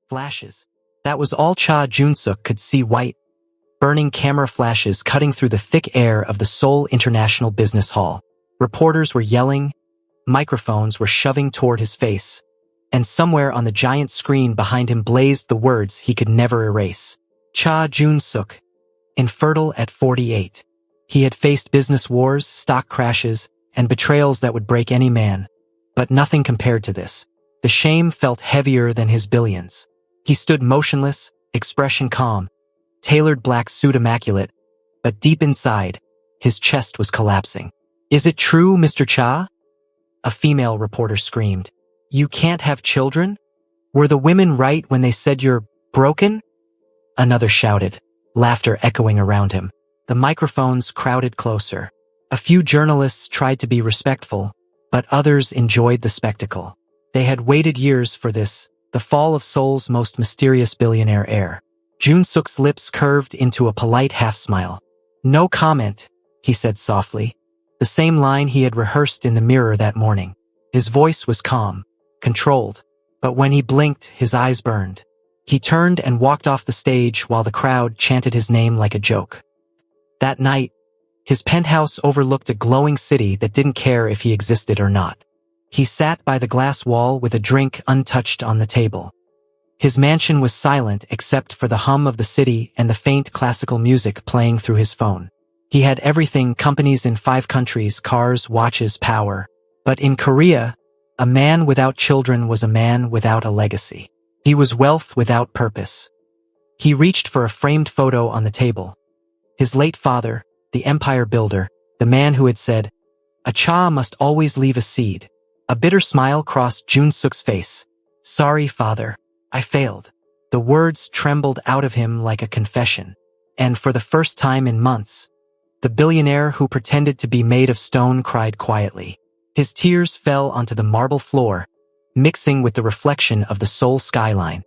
Flashes. That was all Cha Jun-suk could see, white, burning camera flashes cutting through the thick air of the Seoul International Business Hall. Reporters were yelling, microphones were shoving toward his face, and somewhere on the giant screen behind him blazed the words he could never erase. Cha Jun-suk, infertile at 48. He had faced business wars, stock crashes, and betrayals that would break any man. But nothing compared to this. The shame felt heavier than his billions. He stood motionless, expression calm, tailored black suit immaculate, but deep inside, his chest was collapsing. "Is it true, Mr. Cha?" A female reporter screamed. "You can't have children? Were the women right when they said you're broken?" Another shouted, laughter echoing around him. The microphones crowded closer. A few journalists tried to be respectful, but others enjoyed the spectacle. They had waited years for this, the fall of Seoul's most mysterious billionaire heir. Jun-suk's lips curved into a polite half-smile. "No comment," he said softly, the same line he had rehearsed in the mirror that morning. His voice was calm, controlled, but when he blinked, his eyes burned. He turned and walked off the stage while the crowd chanted his name like a joke. That night, his penthouse overlooked a glowing city that didn't care if he existed or not. He sat by the glass wall with a drink untouched on the table. His mansion was silent except for the hum of the city and the faint classical music playing through his phone. He had everything: companies in 5 countries, cars, watches, power. But in Korea, a man without children was a man without a legacy. He was wealth without purpose. He reached for a framed photo on the table. His late father, the empire builder, the man who had said, "A Cha must always leave a seed." A bitter smile crossed Jun-suk's face. "Sorry, father. I failed." The words trembled out of him like a confession. And for the first time in months, the billionaire who pretended to be made of stone cried quietly. His tears fell onto the marble floor, mixing with the reflection of the Seoul skyline.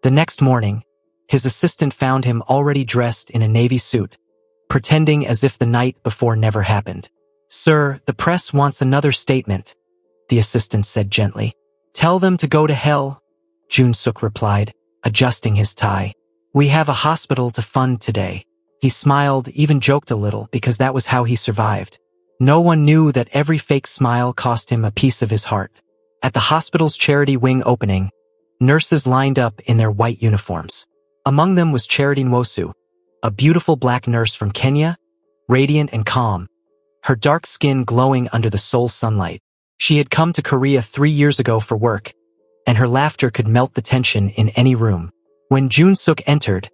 The next morning, his assistant found him already dressed in a navy suit, pretending as if the night before never happened. "Sir, the press wants another statement," the assistant said gently. "Tell them to go to hell," Jun-suk replied, adjusting his tie. "We have a hospital to fund today." He smiled, even joked a little, because that was how he survived. No one knew that every fake smile cost him a piece of his heart. At the hospital's charity wing opening, nurses lined up in their white uniforms. Among them was Charity Nwosu, a beautiful black nurse from Kenya, radiant and calm, her dark skin glowing under the Seoul sunlight. She had come to Korea 3 years ago for work, and her laughter could melt the tension in any room. When Jun-suk entered,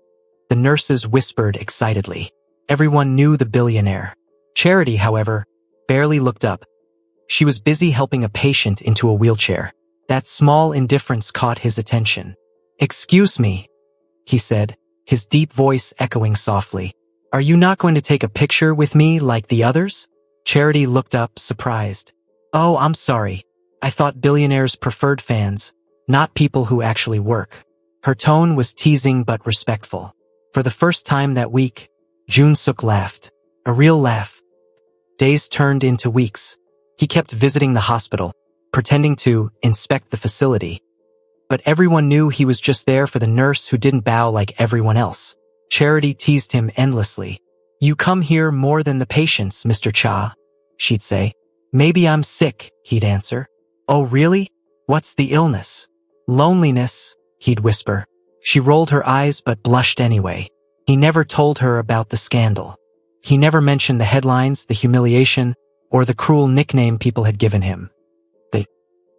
the nurses whispered excitedly. Everyone knew the billionaire. Charity, however, barely looked up. She was busy helping a patient into a wheelchair. That small indifference caught his attention. "Excuse me," he said, his deep voice echoing softly. "Are you not going to take a picture with me like the others?" Charity looked up, surprised. "Oh, I'm sorry. I thought billionaires preferred fans, not people who actually work." Her tone was teasing but respectful. For the first time that week, Jun-suk laughed. A real laugh. Days turned into weeks. He kept visiting the hospital, pretending to inspect the facility. But everyone knew he was just there for the nurse who didn't bow like everyone else. Charity teased him endlessly. "You come here more than the patients, Mr. Cha," she'd say. "Maybe I'm sick," he'd answer. "Oh, really? What's the illness?" "Loneliness," he'd whisper. She rolled her eyes but blushed anyway. He never told her about the scandal. He never mentioned the headlines, the humiliation, or the cruel nickname people had given him. The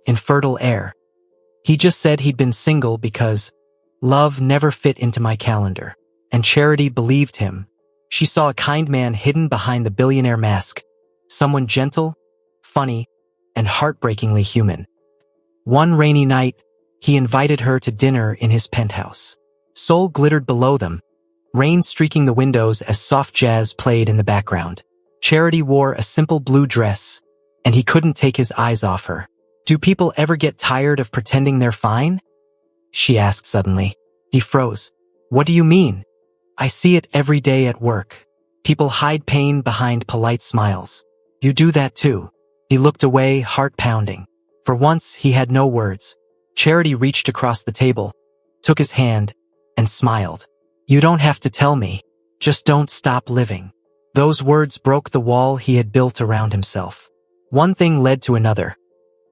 infertile heir. He just said he'd been single because love never fit into my calendar. And Charity believed him. She saw a kind man hidden behind the billionaire mask, someone gentle, funny, and heartbreakingly human. One rainy night, he invited her to dinner in his penthouse. Seoul glittered below them, rain streaking the windows as soft jazz played in the background. Charity wore a simple blue dress, and he couldn't take his eyes off her. "Do people ever get tired of pretending they're fine?" she asked suddenly. He froze. "What do you mean?" "I see it every day at work. People hide pain behind polite smiles. You do that too." He looked away, heart pounding. For once, he had no words. Charity reached across the table, took his hand, and smiled. You don't have to tell me. Just don't stop living. Those words broke the wall he had built around himself. One thing led to another.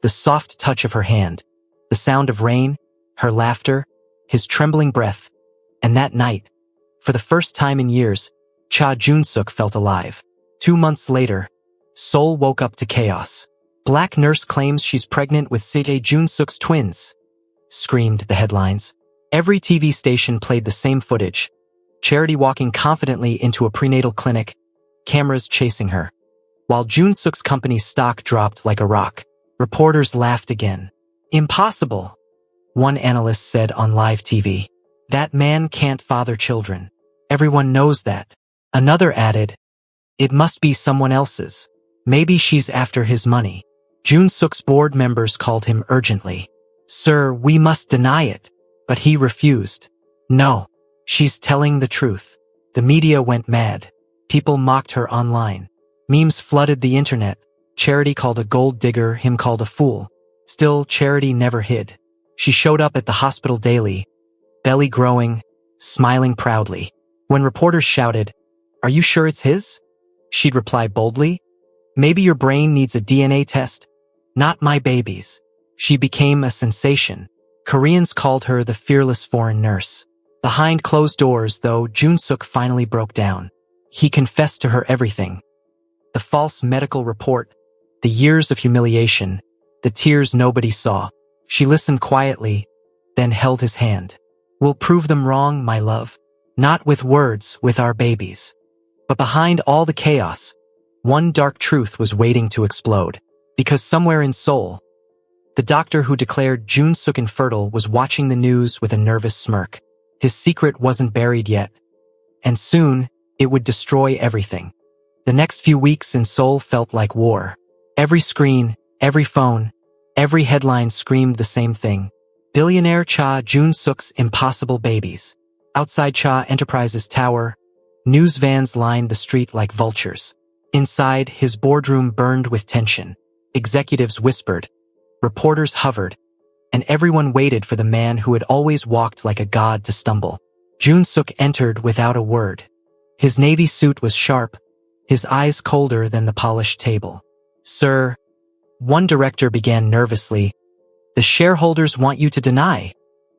The soft touch of her hand, the sound of rain, her laughter, his trembling breath. And that night, for the first time in years, Cha Jun-suk felt alive. 2 months later, Seoul woke up to chaos. Black nurse claims she's pregnant with Sejun Jun-suk's twins, screamed the headlines. Every TV station played the same footage. Charity walking confidently into a prenatal clinic, cameras chasing her. While Jun-suk's company's stock dropped like a rock, reporters laughed again. Impossible, one analyst said on live TV. That man can't father children. Everyone knows that. Another added, it must be someone else's. Maybe she's after his money. Jun-suk's board members called him urgently. Sir, we must deny it. But he refused. No, she's telling the truth. The media went mad. People mocked her online. Memes flooded the internet. Charity called a gold digger, him called a fool. Still, Charity never hid. She showed up at the hospital daily, belly growing, smiling proudly. When reporters shouted, "Are you sure it's his?" she'd reply boldly, "Maybe your brain needs a DNA test. Not my baby's." She became a sensation. Koreans called her the fearless foreign nurse. Behind closed doors, though, Jun-suk finally broke down. He confessed to her everything. The false medical report, the years of humiliation, the tears nobody saw. She listened quietly, then held his hand. We'll prove them wrong, my love. Not with words, with our babies. But behind all the chaos, one dark truth was waiting to explode. Because somewhere in Seoul, the doctor who declared Jun-suk infertile was watching the news with a nervous smirk. His secret wasn't buried yet. And soon, it would destroy everything. The next few weeks in Seoul felt like war. Every screen, every phone, every headline screamed the same thing. Billionaire Cha Jun-suk's impossible babies. Outside Cha Enterprises Tower, news vans lined the street like vultures. Inside, his boardroom burned with tension. Executives whispered, reporters hovered, and everyone waited for the man who had always walked like a god to stumble. Jun-suk entered without a word. His navy suit was sharp, his eyes colder than the polished table. Sir, one director began nervously, the shareholders want you to deny.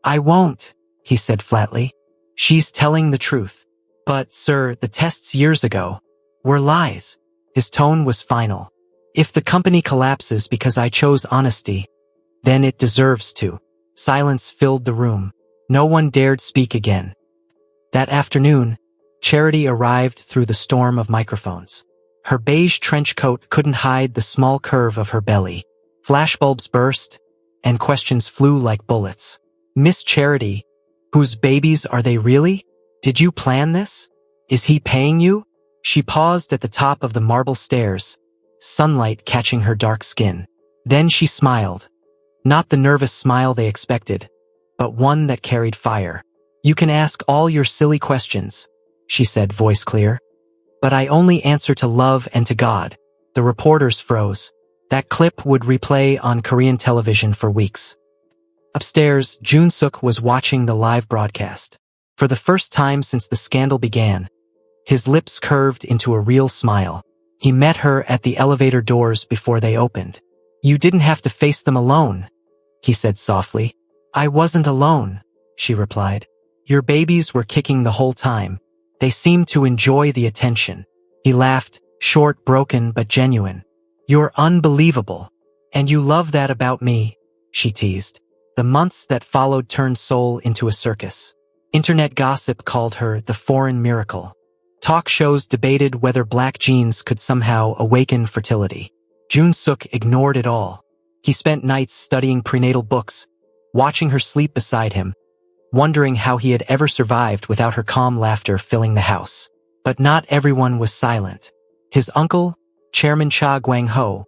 I won't, he said flatly. She's telling the truth. But, sir, the tests years ago were lies. His tone was final. If the company collapses because I chose honesty, then it deserves to. Silence filled the room. No one dared speak again. That afternoon, Charity arrived through the storm of microphones. Her beige trench coat couldn't hide the small curve of her belly. Flashbulbs burst, and questions flew like bullets. Miss Charity, whose babies are they really? Did you plan this? Is he paying you? She paused at the top of the marble stairs, sunlight catching her dark skin. Then she smiled. Not the nervous smile they expected, but one that carried fire. You can ask all your silly questions, she said, voice clear. But I only answer to love and to God. The reporters froze. That clip would replay on Korean television for weeks. Upstairs, Jun-suk was watching the live broadcast. For the first time since the scandal began, his lips curved into a real smile. He met her at the elevator doors before they opened. You didn't have to face them alone, he said softly. I wasn't alone, she replied. Your babies were kicking the whole time. They seemed to enjoy the attention. He laughed, short, broken, but genuine. You're unbelievable. And you love that about me, she teased. The months that followed turned Seoul into a circus. Internet gossip called her the foreign miracle. Talk shows debated whether black genes could somehow awaken fertility. Jun-suk ignored it all. He spent nights studying prenatal books, watching her sleep beside him, wondering how he had ever survived without her calm laughter filling the house. But not everyone was silent. His uncle, Chairman Cha Gwang-ho,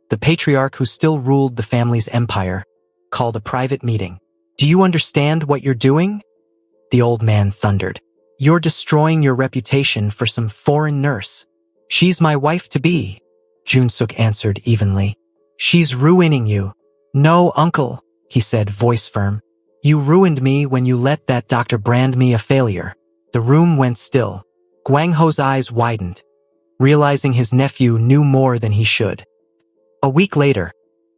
the patriarch who still ruled the family's empire, called a private meeting. Do you understand what you're doing? The old man thundered. You're destroying your reputation for some foreign nurse. She's my wife-to-be, Jun-suk answered evenly. She's ruining you. No, uncle, he said, voice firm. You ruined me when you let that doctor brand me a failure. The room went still. Guang Ho's eyes widened, realizing his nephew knew more than he should. A week later,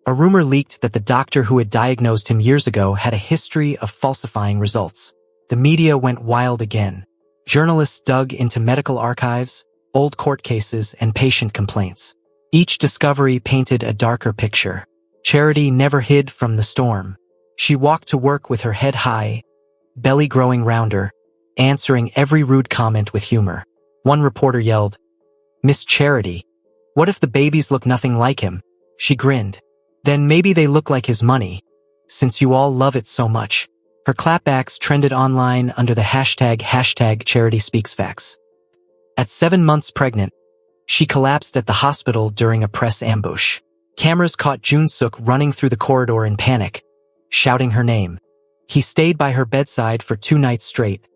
a rumor leaked that the doctor who had diagnosed him years ago had a history of falsifying results. The media went wild again. Journalists dug into medical archives, old court cases, and patient complaints. Each discovery painted a darker picture. Charity never hid from the storm. She walked to work with her head high, belly growing rounder, answering every rude comment with humor. One reporter yelled, "Miss Charity, what if the babies look nothing like him?" She grinned. "Then maybe they look like his money, since you all love it so much." Her clapbacks trended online under the hashtag #CharitySpeaksFacts. At 7 months pregnant, she collapsed at the hospital during a press ambush. Cameras caught Jun-suk running through the corridor in panic, shouting her name. He stayed by her bedside for 2 nights straight,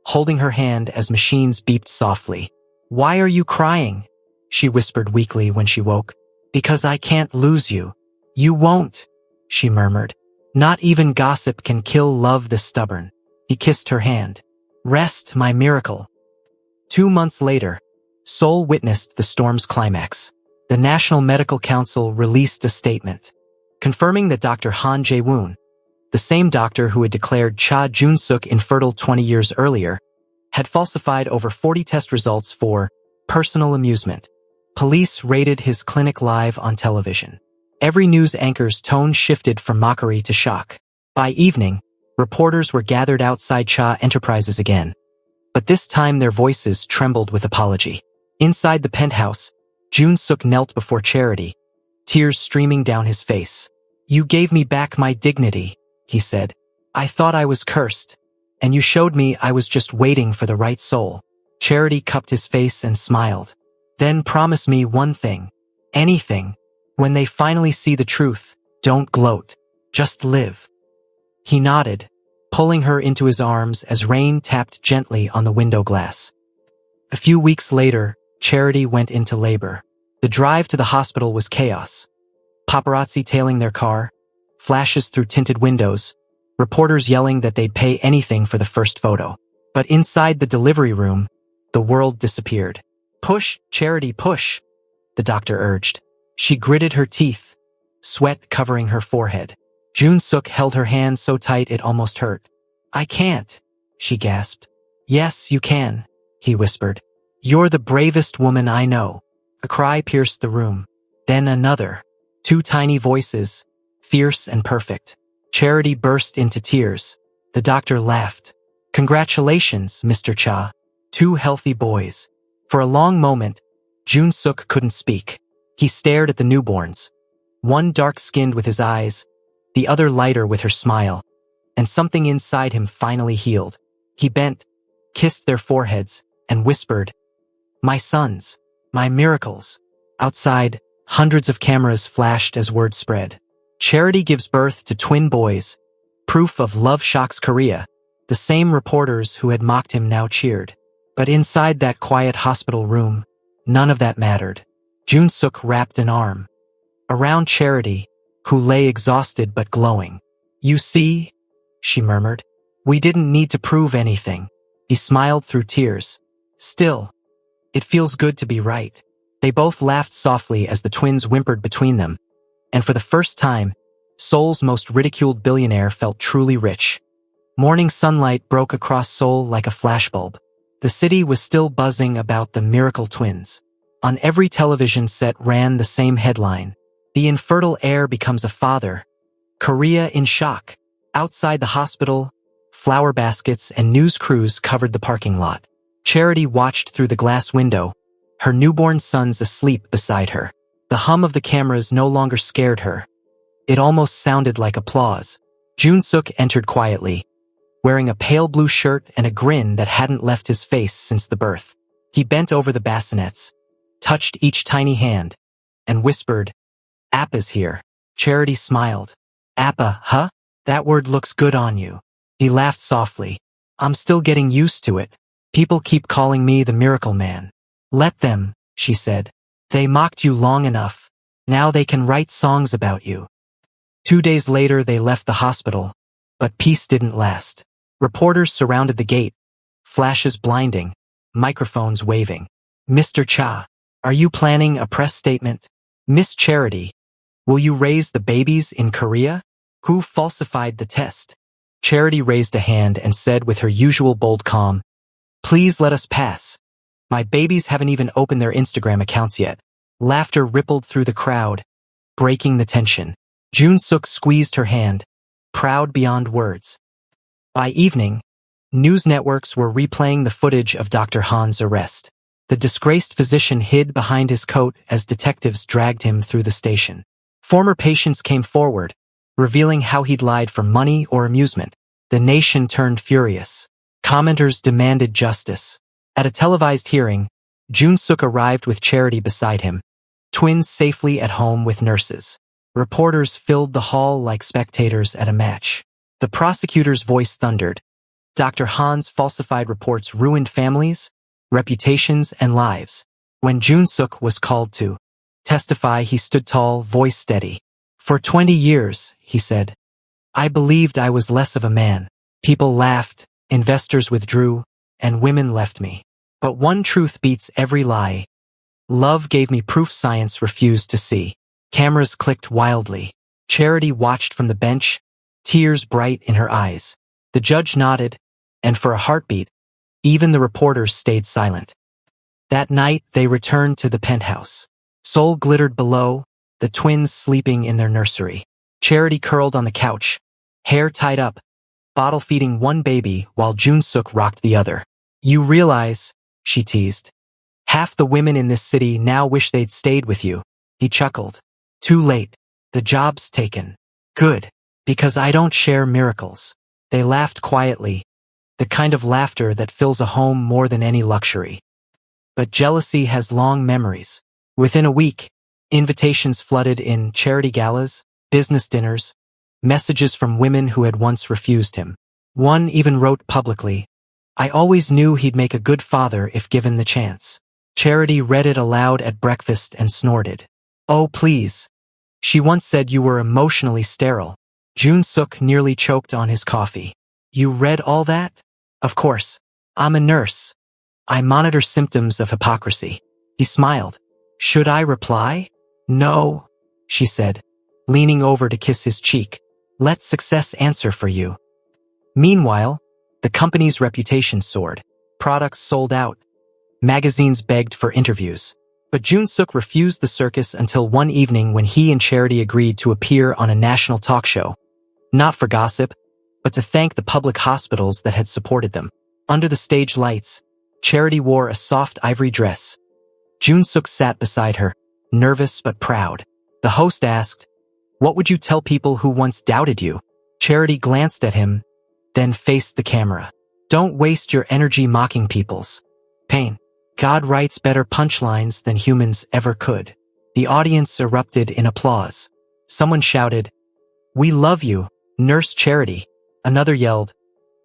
holding her hand as machines beeped softly. "Why are you crying?" she whispered weakly when she woke. "Because I can't lose you." "You won't," she murmured. "Not even gossip can kill love this stubborn." He kissed her hand. "Rest, my miracle." 2 months later, Seoul witnessed the storm's climax. The National Medical Council released a statement, confirming that Dr. Han Jae-woon, the same doctor who had declared Cha Jun-suk infertile 20 years earlier, had falsified over 40 test results for personal amusement. Police raided his clinic live on television. Every news anchor's tone shifted from mockery to shock. By evening, reporters were gathered outside Cha Enterprises again. But this time their voices trembled with apology. Inside the penthouse, Jun-suk knelt before Charity, tears streaming down his face. "You gave me back my dignity," he said. "I thought I was cursed, and you showed me I was just waiting for the right soul." Charity cupped his face and smiled. "Then promise me one thing. Anything. When they finally see the truth, don't gloat. Just live." He nodded, pulling her into his arms as rain tapped gently on the window glass. A few weeks later, Charity went into labor. The drive to the hospital was chaos. Paparazzi tailing their car, flashes through tinted windows, reporters yelling that they'd pay anything for the first photo. But inside the delivery room, the world disappeared. "Push, Charity, push," the doctor urged. She gritted her teeth, sweat covering her forehead. Jun-suk held her hand so tight it almost hurt. "I can't," she gasped. "Yes, you can," he whispered. "You're the bravest woman I know." A cry pierced the room. Then another. 2 tiny voices, fierce and perfect. Charity burst into tears. The doctor laughed. "Congratulations, Mr. Cha. 2 healthy boys." For a long moment, Jun-suk couldn't speak. He stared at the newborns, one dark-skinned with his eyes, the other lighter with her smile, and something inside him finally healed. He bent, kissed their foreheads, and whispered, "My sons, my miracles." Outside, hundreds of cameras flashed as word spread. Charity gives birth to twin boys, proof of love shocks Korea. The same reporters who had mocked him now cheered. But inside that quiet hospital room, none of that mattered. Jun-suk wrapped an arm around Charity, who lay exhausted but glowing. "You see," she murmured, "we didn't need to prove anything." He smiled through tears. "Still, it feels good to be right." They both laughed softly as the twins whimpered between them, and for the first time, Seoul's most ridiculed billionaire felt truly rich. Morning sunlight broke across Seoul like a flashbulb. The city was still buzzing about the miracle twins. On every television set ran the same headline: "The infertile heir becomes a father. Korea in shock." Outside the hospital, flower baskets and news crews covered the parking lot. Charity watched through the glass window, her newborn sons asleep beside her. The hum of the cameras no longer scared her. It almost sounded like applause. Jun-suk entered quietly, wearing a pale blue shirt and a grin that hadn't left his face since the birth. He bent over the bassinets, touched each tiny hand, and whispered, "Appa's here." Charity smiled. "Appa, huh? That word looks good on you." He laughed softly. "I'm still getting used to it. People keep calling me the miracle man." "Let them," she said. "They mocked you long enough. Now they can write songs about you." 2 days later they left the hospital, But peace didn't last. Reporters surrounded the gate, flashes blinding, microphones waving. Mr. Cha, are you planning a press statement? Miss Charity, will you raise the babies in Korea? Who falsified the test? Charity raised a hand and said with her usual bold calm, please let us pass. My babies haven't even opened their Instagram accounts yet. Laughter rippled through the crowd, breaking the tension. Jun-suk squeezed her hand, proud beyond words. By evening, news networks were replaying the footage of Dr. Han's arrest. The disgraced physician hid behind his coat as detectives dragged him through the station. Former patients came forward, revealing how he'd lied for money or amusement. The nation turned furious. Commenters demanded justice. At a televised hearing, Jun-suk arrived with Charity beside him, twins safely at home with nurses. Reporters filled the hall like spectators at a match. The prosecutor's voice thundered. Dr. Han's falsified reports ruined families, reputations, and lives. When Jun-suk was called to testify, he stood tall, voice steady. For 20 years, he said, I believed I was less of a man. People laughed, investors withdrew, and women left me. But one truth beats every lie. Love gave me proof science refused to see. Cameras clicked wildly. Charity watched from the bench, tears bright in her eyes. The judge nodded, and for a heartbeat, even the reporters stayed silent. That night, they returned to the penthouse. Seoul glittered below, the twins sleeping in their nursery. Charity curled on the couch, hair tied up, bottle-feeding one baby while Jun-suk rocked the other. You realize, she teased, half the women in this city now wish they'd stayed with you. He chuckled. Too late. The job's taken. Good. Because I don't share miracles. They laughed quietly, the kind of laughter that fills a home more than any luxury. But jealousy has long memories. Within a week, invitations flooded in charity galas, business dinners, messages from women who had once refused him. One even wrote publicly, I always knew he'd make a good father if given the chance. Charity read it aloud at breakfast and snorted. Oh, please. She once said you were emotionally sterile. Jun-suk nearly choked on his coffee. You read all that? Of course. I'm a nurse. I monitor symptoms of hypocrisy. He smiled. Should I reply? No, she said, leaning over to kiss his cheek. Let success answer for you. Meanwhile, the company's reputation soared. Products sold out. Magazines begged for interviews. But Jun-suk refused the circus until one evening when he and Charity agreed to appear on a national talk show. Not for gossip, but to thank the public hospitals that had supported them. Under the stage lights, Charity wore a soft ivory dress. Jun-suk sat beside her, nervous but proud. The host asked, what would you tell people who once doubted you? Charity glanced at him, then faced the camera. Don't waste your energy mocking people's pain. God writes better punchlines than humans ever could. The audience erupted in applause. Someone shouted, we love you, Nurse Charity. Another yelled,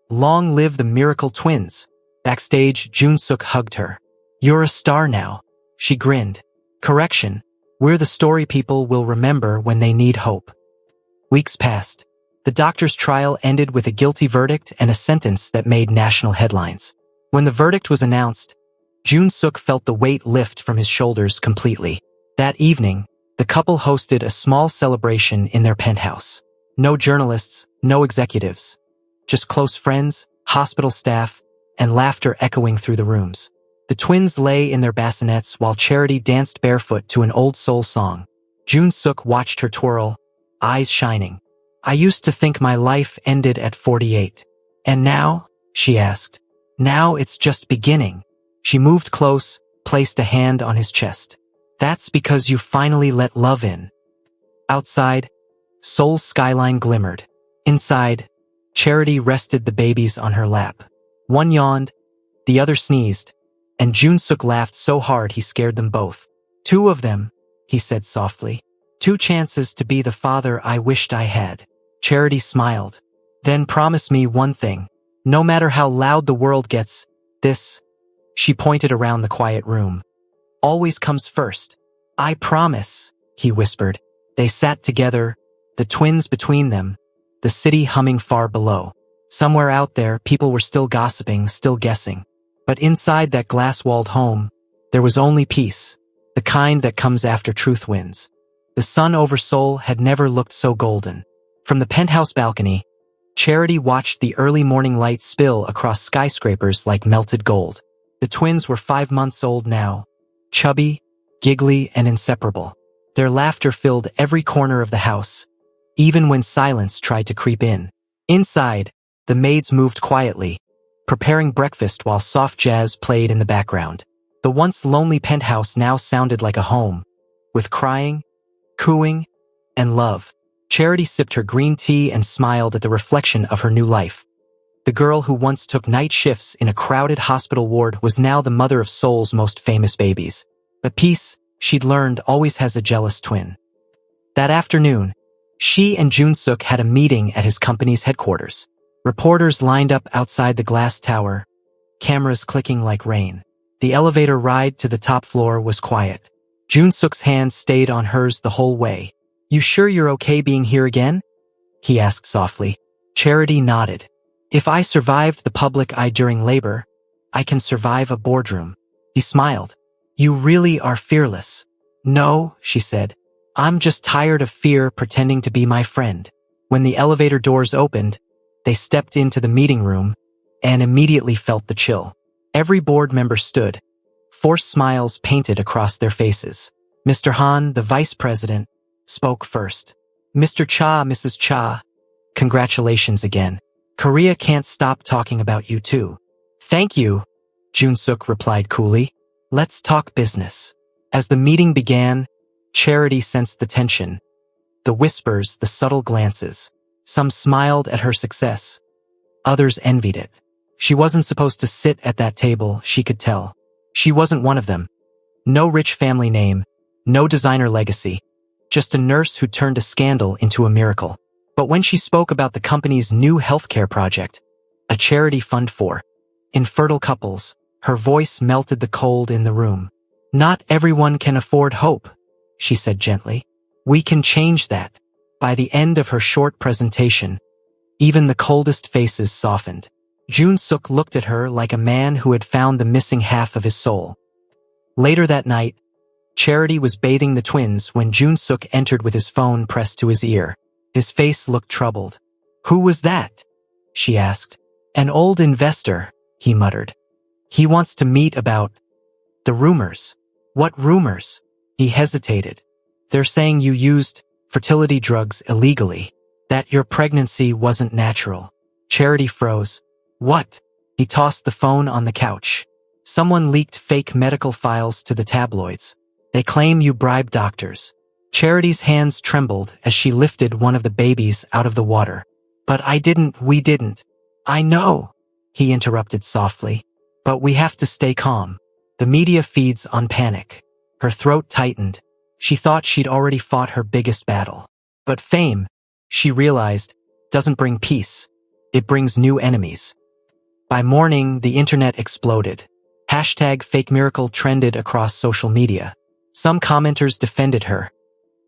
long live the miracle twins. Backstage, Jun-suk hugged her. You're a star now. She grinned. Correction, we're the story people will remember when they need hope. Weeks passed. The doctor's trial ended with a guilty verdict and a sentence that made national headlines. When the verdict was announced, Jun-suk felt the weight lift from his shoulders completely. That evening, the couple hosted a small celebration in their penthouse. No journalists, no executives. Just close friends, hospital staff, and laughter echoing through the rooms. The twins lay in their bassinets while Charity danced barefoot to an old soul song. Jun-suk watched her twirl, eyes shining. I used to think my life ended at 48. And now? She asked. Now it's just beginning. She moved close, placed a hand on his chest. That's because you finally let love in. Outside, Seoul's skyline glimmered. Inside, Charity rested the babies on her lap. One yawned, the other sneezed, and Jun-suk laughed so hard he scared them both. Two of them, he said softly. 2 chances to be the father I wished I had. Charity smiled. Then promise me one thing. No matter how loud the world gets, this, she pointed around the quiet room, always comes first. I promise, he whispered. They sat together, the twins between them, the city humming far below. Somewhere out there, people were still gossiping, still guessing. But inside that glass-walled home, there was only peace, the kind that comes after truth wins. The sun over Seoul had never looked so golden. From the penthouse balcony, Charity watched the early morning light spill across skyscrapers like melted gold. The twins were 5 months old now, chubby, giggly, and inseparable. Their laughter filled every corner of the house, even when silence tried to creep in. Inside, the maids moved quietly, preparing breakfast while soft jazz played in the background. The once lonely penthouse now sounded like a home, with crying, cooing, and love. Charity sipped her green tea and smiled at the reflection of her new life. The girl who once took night shifts in a crowded hospital ward was now the mother of Seoul's most famous babies. But peace, she'd learned, always has a jealous twin. That afternoon, she and Jun-suk had a meeting at his company's headquarters. Reporters lined up outside the glass tower, cameras clicking like rain. The elevator ride to the top floor was quiet. Jun-suk's hand stayed on hers the whole way. "You sure you're okay being here again?" he asked softly. Charity nodded. "If I survived the public eye during labor, I can survive a boardroom." He smiled. "You really are fearless." "No," she said. "I'm just tired of fear pretending to be my friend." When the elevator doors opened, they stepped into the meeting room and immediately felt the chill. Every board member stood, forced smiles painted across their faces. Mr. Han, the vice president, spoke first. "Mr. Cha, Mrs. Cha, congratulations again. Korea can't stop talking about you too." "Thank you," Jun-suk replied coolly. "Let's talk business." As the meeting began, Charity sensed the tension, the whispers, the subtle glances. Some smiled at her success. Others envied it. She wasn't supposed to sit at that table, she could tell. She wasn't one of them. No rich family name, no designer legacy, just a nurse who turned a scandal into a miracle. But when she spoke about the company's new healthcare project, a charity fund for infertile couples, her voice melted the cold in the room. "Not everyone can afford hope," she said gently. "We can change that." By the end of her short presentation, even the coldest faces softened. Jun-suk looked at her like a man who had found the missing half of his soul. Later that night, Charity was bathing the twins when Jun-suk entered with his phone pressed to his ear. His face looked troubled. "Who was that?" she asked. "An old investor," he muttered. "He wants to meet about the rumors." "What rumors?" He hesitated. "They're saying you used fertility drugs illegally, that your pregnancy wasn't natural." Charity froze. "What?" He tossed the phone on the couch. "Someone leaked fake medical files to the tabloids. They claim you bribed doctors." Charity's hands trembled as she lifted one of the babies out of the water. "But we didn't." "I know," he interrupted softly. "But we have to stay calm. The media feeds on panic." Her throat tightened. She thought she'd already fought her biggest battle. But fame, she realized, doesn't bring peace. It brings new enemies. By morning, the internet exploded. #FakeMiracle trended across social media. Some commenters defended her.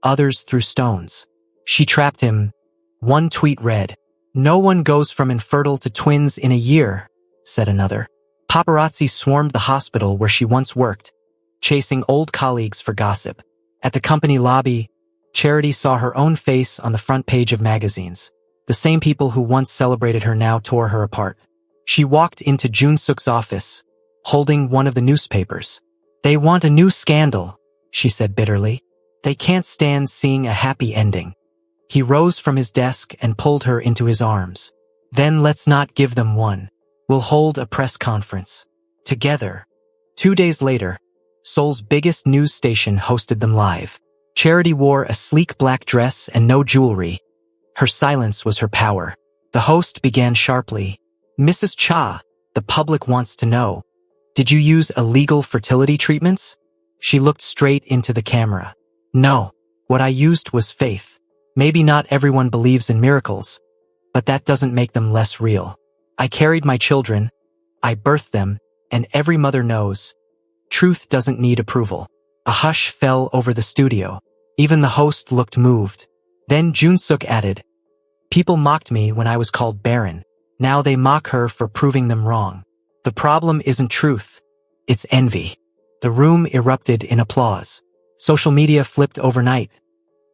Others threw stones. "She trapped him." One tweet read, "No one goes from infertile to twins in a year," said another. Paparazzi swarmed the hospital where she once worked, chasing old colleagues for gossip. At the company lobby, Charity saw her own face on the front page of magazines. The same people who once celebrated her now tore her apart. She walked into Jun-suk's office, holding one of the newspapers. "They want a new scandal," she said bitterly. "They can't stand seeing a happy ending." He rose from his desk and pulled her into his arms. "Then let's not give them one. We'll hold a press conference. Together." 2 days later, Seoul's biggest news station hosted them live. Charity wore a sleek black dress and no jewelry. Her silence was her power. The host began sharply. "Mrs. Cha, the public wants to know. Did you use illegal fertility treatments?" She looked straight into the camera. "No. What I used was faith. Maybe not everyone believes in miracles, but that doesn't make them less real. I carried my children. I birthed them, and every mother knows. Truth doesn't need approval." A hush fell over the studio. Even the host looked moved. Then Jun-suk added, People mocked me when I was called barren. Now they mock her for proving them wrong. The problem isn't truth. It's envy. The room erupted in applause. Social media flipped overnight.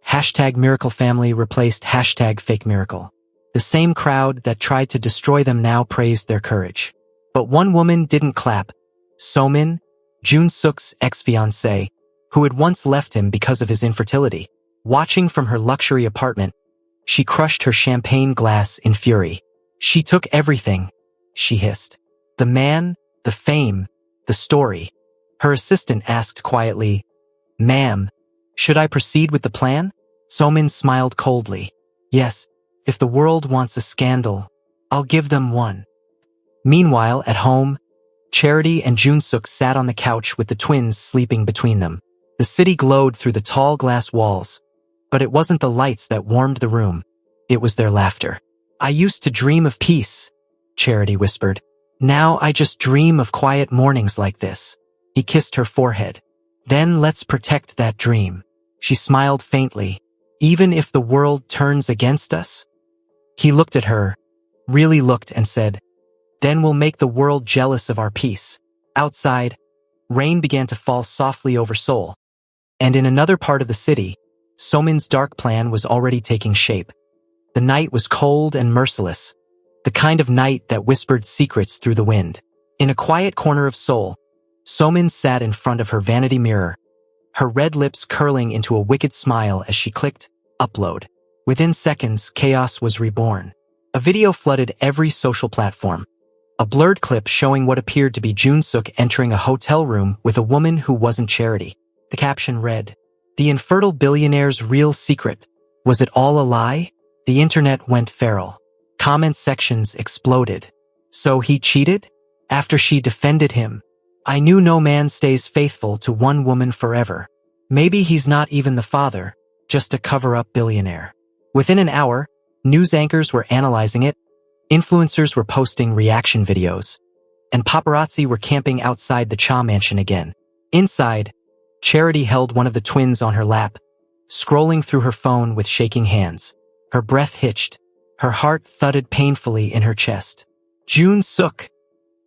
Hashtag miracle family replaced hashtag fake miracle. The same crowd that tried to destroy them now praised their courage. But one woman didn't clap. Somin, Jun-suk's ex-fiancé, who had once left him because of his infertility. Watching from her luxury apartment, she crushed her champagne glass in fury. She took everything, she hissed. The man, the fame, the story. Her assistant asked quietly, "Ma'am, should I proceed with the plan?" Somin smiled coldly. "Yes, if the world wants a scandal, I'll give them one." Meanwhile, at home, Charity and Jun-suk sat on the couch with the twins sleeping between them. The city glowed through the tall glass walls, but it wasn't the lights that warmed the room. It was their laughter. "I used to dream of peace," Charity whispered. "Now I just dream of quiet mornings like this." He kissed her forehead. "Then let's protect that dream." She smiled faintly. "Even if the world turns against us?" He looked at her, really looked, and said, "Then we'll make the world jealous of our peace." Outside, rain began to fall softly over Seoul. And in another part of the city, Somin's dark plan was already taking shape. The night was cold and merciless, the kind of night that whispered secrets through the wind. In a quiet corner of Seoul, Somin sat in front of her vanity mirror, her red lips curling into a wicked smile as she clicked upload. Within seconds, chaos was reborn. A video flooded every social platform. A blurred clip showing what appeared to be Jun-suk entering a hotel room with a woman who wasn't Charity. The caption read, "The infertile billionaire's real secret. Was it all a lie?" The internet went feral. Comment sections exploded. "So he cheated?" After she defended him. "I knew no man stays faithful to one woman forever. Maybe he's not even the father, just a cover-up billionaire." Within an hour, news anchors were analyzing it, influencers were posting reaction videos, and paparazzi were camping outside the Cha mansion again. Inside, Charity held one of the twins on her lap, scrolling through her phone with shaking hands. Her breath hitched. Her heart thudded painfully in her chest. "Jun-suk,"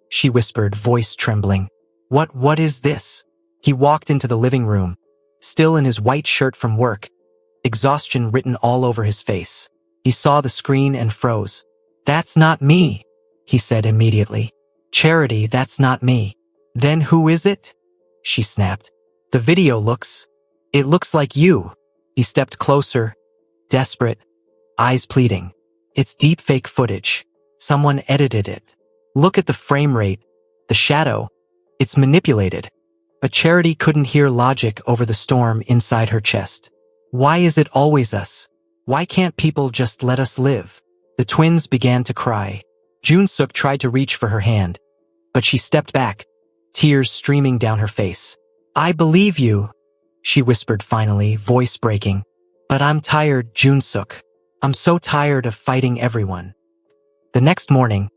she whispered, voice trembling. What is this?" He walked into the living room, still in his white shirt from work, exhaustion written all over his face. He saw the screen and froze. "That's not me," he said immediately. "Charity, that's not me." "Then who is it?" she snapped. "The video it looks like you." He stepped closer, desperate, eyes pleading. "It's deepfake footage. Someone edited it. Look at the frame rate, the shadow. It's manipulated." But Charity couldn't hear logic over the storm inside her chest. "Why is it always us? Why can't people just let us live?" The twins began to cry. Jun-suk tried to reach for her hand, but she stepped back, tears streaming down her face. "I believe you," she whispered finally, voice breaking. "But I'm tired, Jun-suk. I'm so tired of fighting everyone." The next morning,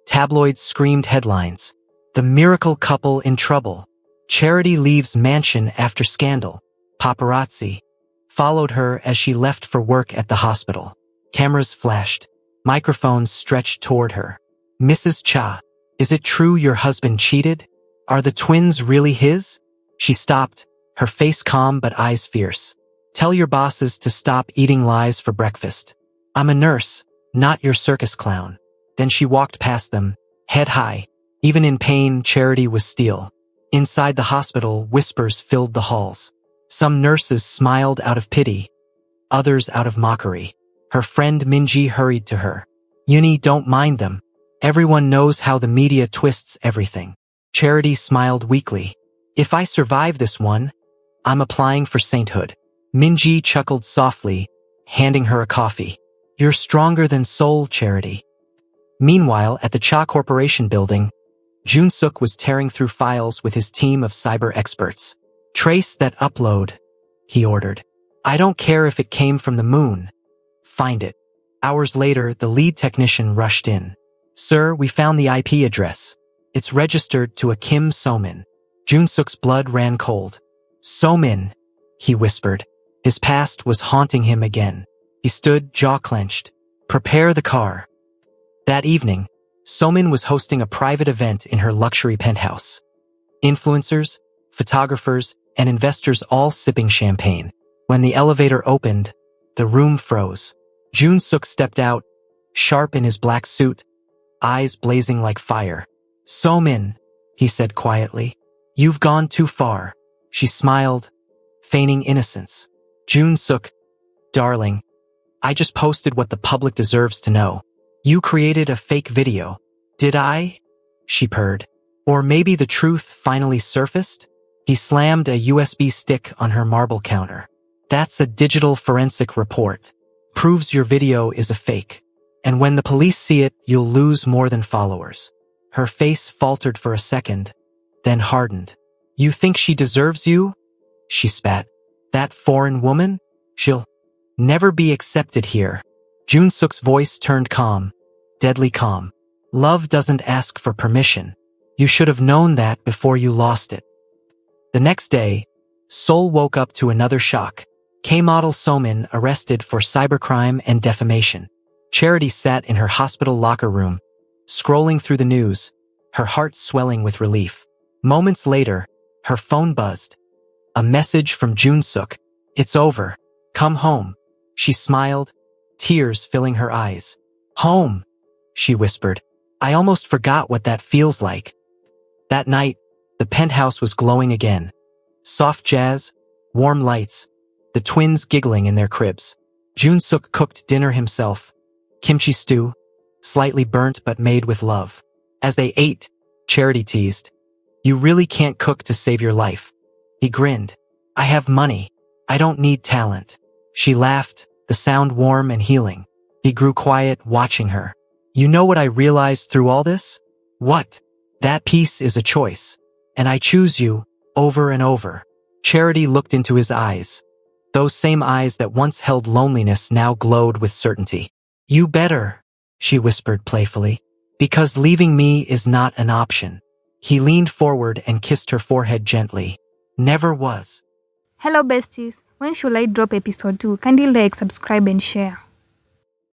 tabloids screamed headlines. "The miracle couple in trouble. Charity leaves mansion after scandal." Paparazzi followed her as she left for work at the hospital. Cameras flashed. Microphones stretched toward her. "Mrs. Cha, is it true your husband cheated? Are the twins really his?" She stopped, her face calm but eyes fierce. "Tell your bosses to stop eating lies for breakfast. I'm a nurse, not your circus clown." Then she walked past them, head high. Even in pain, Charity was still. Inside the hospital, whispers filled the halls. Some nurses smiled out of pity, others out of mockery. Her friend Minji hurried to her. "Yuni, don't mind them. Everyone knows how the media twists everything." Charity smiled weakly. "If I survive this one, I'm applying for sainthood." Minji chuckled softly, handing her a coffee. "You're stronger than Seoul, Charity." Meanwhile, at the Cha Corporation building, Jun-suk was tearing through files with his team of cyber experts. "Trace that upload," he ordered. "I don't care if it came from the moon. Find it." Hours later, the lead technician rushed in. "Sir, we found the IP address. It's registered to a Kim Somin." Jun-suk's blood ran cold. "Somin," he whispered. His past was haunting him again. He stood, jaw clenched, Prepare the car. That evening, Somin was hosting a private event in her luxury penthouse. Influencers, photographers, and investors all sipping champagne. When the elevator opened, the room froze. Jun-suk stepped out, sharp in his black suit, eyes blazing like fire. "Somin," he said quietly. "You've gone too far." She smiled, feigning innocence. "Jun-suk, darling, I just posted what the public deserves to know. You created a fake video. Did I?" She purred. "Or maybe the truth finally surfaced?" He slammed a USB stick on her marble counter. "That's a digital forensic report. Proves your video is a fake. And when the police see it, you'll lose more than followers." Her face faltered for a second, then hardened. "You think she deserves you?" She spat. "That foreign woman? She'll never be accepted here." Jun-suk's voice turned calm, deadly calm. "Love doesn't ask for permission. You should have known that before you lost it." The next day, Seoul woke up to another shock. K-model Somin arrested for cybercrime and defamation. Charity sat in her hospital locker room, scrolling through the news, her heart swelling with relief. Moments later, her phone buzzed. A message from Jun-suk. "It's over. Come home." She smiled, tears filling her eyes. "Home," she whispered. "I almost forgot what that feels like." That night, the penthouse was glowing again. Soft jazz, warm lights, the twins giggling in their cribs. Jun-suk cooked dinner himself, kimchi stew, slightly burnt but made with love. As they ate, Charity teased, "You really can't cook to save your life." He grinned. "I have money. I don't need talent." She laughed, the sound warm and healing. He grew quiet, watching her. "You know what I realized through all this?" "What?" "That peace is a choice. And I choose you, over and over." Charity looked into his eyes. Those same eyes that once held loneliness now glowed with certainty. "You better," she whispered playfully, "because leaving me is not an option." He leaned forward and kissed her forehead gently. "Never was." Hello besties, when should I drop episode 2? Kindly like, subscribe and share.